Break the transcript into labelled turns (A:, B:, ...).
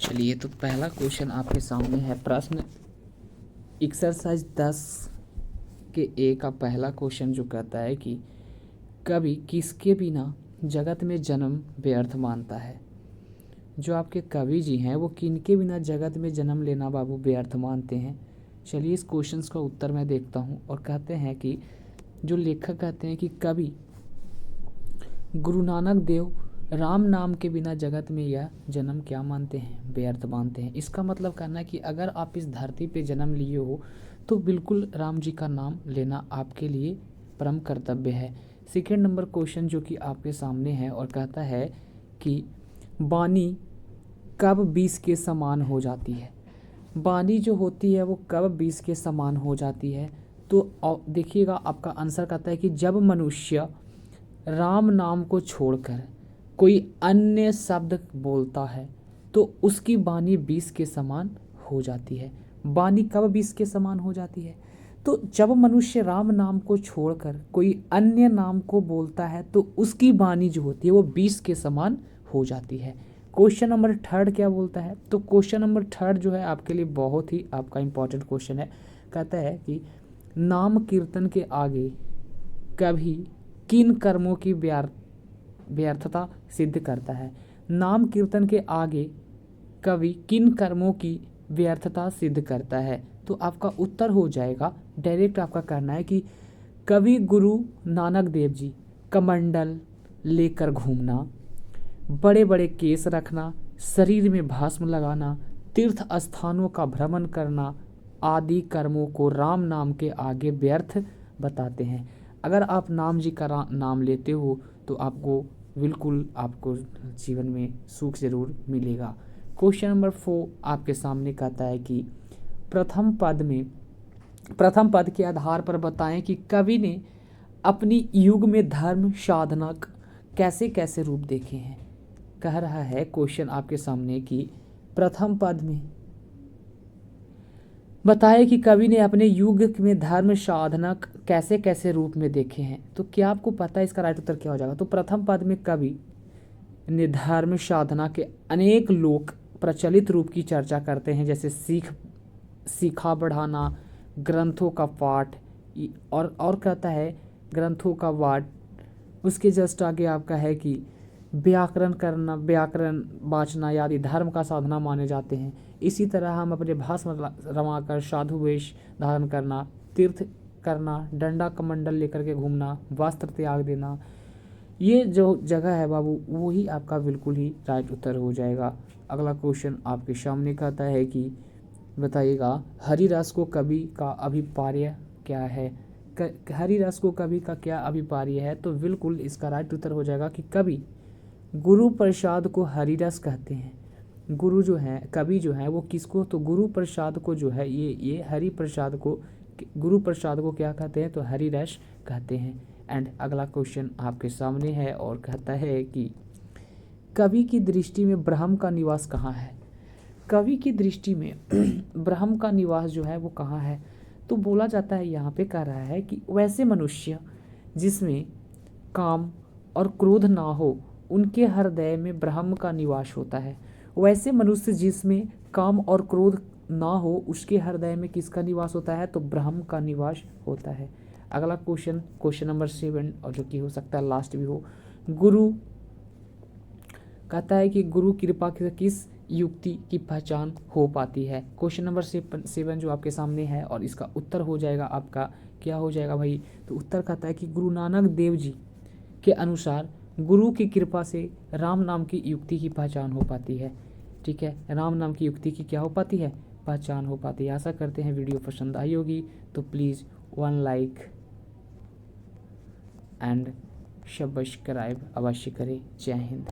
A: चलिए, तो पहला क्वेश्चन आपके सामने है। प्रश्न एक्सरसाइज 10 के ए का पहला क्वेश्चन जो कहता है कि कवि किसके बिना जगत में जन्म व्यर्थ मानता है। जो आपके कवि जी हैं वो किनके बिना जगत में जन्म लेना बाबू व्यर्थ मानते हैं। चलिए, इस क्वेश्चन का उत्तर मैं देखता हूँ और कहते हैं कि जो लेखक कहते हैं कि कवि गुरु नानक देव राम नाम के बिना जगत में यह जन्म क्या मानते हैं, व्यर्थ मानते हैं। इसका मतलब कहना है कि अगर आप इस धरती पे जन्म लिए हो तो बिल्कुल राम जी का नाम लेना आपके लिए परम कर्तव्य है। सेकेंड नंबर क्वेश्चन जो कि आपके सामने है और कहता है कि वाणी कब 20 के समान हो जाती है। वाणी जो होती है वो कब 20 के समान हो जाती है। तो देखिएगा, आपका आंसर कहता है कि जब मनुष्य राम नाम को छोड़कर कोई अन्य शब्द बोलता है तो उसकी वाणी 20 के समान हो जाती है। वाणी कब 20 के समान हो जाती है? तो जब मनुष्य राम नाम को छोड़कर कोई अन्य नाम को बोलता है तो उसकी वाणी जो होती है वो 20 के समान हो जाती है। क्वेश्चन नंबर थर्ड क्या बोलता है? तो क्वेश्चन नंबर थर्ड जो है आपके लिए बहुत ही आपका इम्पोर्टेंट क्वेश्चन है। कहता है कि नाम कीर्तन के आगे कभी किन कर्मों की व्यर्थता सिद्ध करता है। नाम कीर्तन के आगे कवि किन कर्मों की व्यर्थता सिद्ध करता है? तो आपका उत्तर हो जाएगा, डायरेक्ट आपका कहना है कि कवि गुरु नानक देव जी कमंडल लेकर घूमना, बड़े बड़े केस रखना, शरीर में भस्म लगाना, तीर्थ स्थानों का भ्रमण करना आदि कर्मों को राम नाम के आगे व्यर्थ बताते हैं। अगर आप नाम जी का नाम लेते हो तो आपको बिल्कुल आपको जीवन में सुख जरूर मिलेगा। क्वेश्चन नंबर 4 आपके सामने कहता है कि प्रथम पद के आधार पर बताएं कि कवि ने अपनी युग में धर्म साधना कैसे कैसे रूप देखे हैं। कह रहा है क्वेश्चन आपके सामने कि प्रथम पद में बताए कि कवि ने अपने युग में धर्म साधना कैसे कैसे रूप में देखे हैं। तो क्या आपको पता है इसका राइट उत्तर क्या हो जाएगा? तो प्रथम पद में कवि ने धर्म साधना के अनेक लोक प्रचलित रूप की चर्चा करते हैं, जैसे सीखा बढ़ाना, ग्रंथों का पाठ और कहता है ग्रंथों का पाठ। उसके जस्ट आगे आपका है कि व्याकरण करना, व्याकरण वाचना आदि धर्म का साधना माने जाते हैं। इसी तरह हम अपने भस्म रमाकर साधु वेश धारण करना, तीर्थ करना, डंडा कमंडल लेकर के घूमना, वस्त्र त्याग देना, ये जो जगह है बाबू वही आपका बिल्कुल ही राइट उत्तर हो जाएगा। अगला क्वेश्चन आपके सामने कहता है कि बताइएगा हरिरस को कवि का अभिप्राय क्या है। हरिरस को कवि का क्या अभिप्राय है? तो बिल्कुल इसका राइट उत्तर हो जाएगा कि कवि गुरु प्रसाद को हरिरस कहते हैं। गुरु जो है, कवि जो है वो किसको? तो गुरु प्रसाद को जो है ये हरि प्रसाद को, गुरु प्रसाद को क्या कहते हैं? तो हरिरस कहते हैं। एंड अगला क्वेश्चन आपके सामने है और कहता है कि कवि की दृष्टि में ब्रह्म का निवास कहाँ है। कवि की दृष्टि में ब्रह्म का निवास जो है वो कहाँ है? तो बोला जाता है, यहाँ पे कह रहा है कि वैसे मनुष्य जिसमें काम और क्रोध ना हो उनके हृदय में ब्रह्म का निवास होता है। वैसे मनुष्य जिसमें काम और क्रोध ना हो उसके हृदय में किसका निवास होता है? तो ब्रह्म का निवास होता है। अगला क्वेश्चन नंबर 7 और जो कि हो सकता है लास्ट भी हो। गुरु कहता है कि गुरु कृपा किस युक्ति की पहचान हो पाती है। क्वेश्चन नंबर 7 जो आपके सामने है और इसका उत्तर हो जाएगा आपका क्या हो जाएगा भाई? तो उत्तर कहता है कि गुरु नानक देव जी के अनुसार गुरु की कृपा से राम नाम की युक्ति की पहचान हो पाती है। ठीक है, राम नाम की युक्ति की क्या हो पाती है? पहचान हो पाती है। आशा करते हैं वीडियो पसंद आई होगी, तो प्लीज़ 1 लाइक एंड सब्सक्राइब अवश्य करें। जय हिंद।